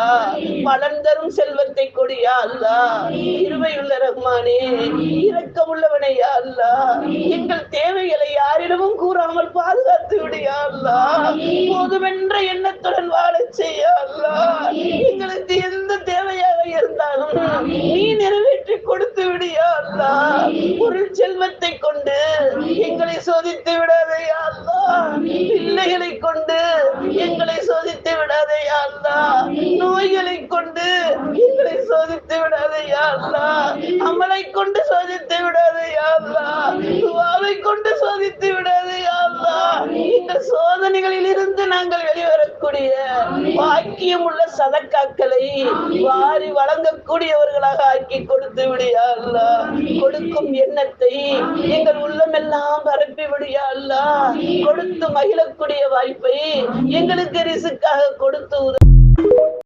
அல்லா. பலன் தரும் செல்வத்தை கொடியா அல்லா. கிருபையுள்ள ரஹ்மானே, இரக்கமுள்ளவனே யா அல்லா. எங்கள் தேவைகளை யாரிடமும் கூறாமல் பாதுகாத்து விடியா அல்லா. போதுமென்ற எண்ணத்துடன் வாழச் செய்ய அல்லா. எங்களுக்கு எந்த தேவையாக இருந்தாலும் நீ நிறைவேற்றி கொடுத்து விடியா அல்லா. பொருள் செல்வத்தை கொண்டு எங்களை சோதித்து விடாதே யா அல்லா. பிள்ளைகளை கொண்டு எங்களை சோதித்து விடாதே யா அல்லா. நோய்களை கொண்டு எங்களை சோதித்து விடாதே யா அல்லா. அமலை கொண்டு சோதித்து விடாதே யா அல்லா. துஆவை கொண்டு சோதித்து விடாதே யா அல்லா. இந்த சோதனைகளில் இருந்து நாங்கள் வெளிவரக்கூடிய பாக்கியம் உள்ள சதக்காக்களை வாரி வழங்கக்கூடியவர்களாக ஆக்கி கொடுத்து விடியா அல்லா. கொடுக்கும் எண்ணத்தை எங்கள் உள்ளமெல்லாம் பரப்பி விடியா அல்லா. கொடுத்து மகிழக்கூடிய வாய்ப்பை எங்களுக்கு ரிசுக்காக கொடுத்து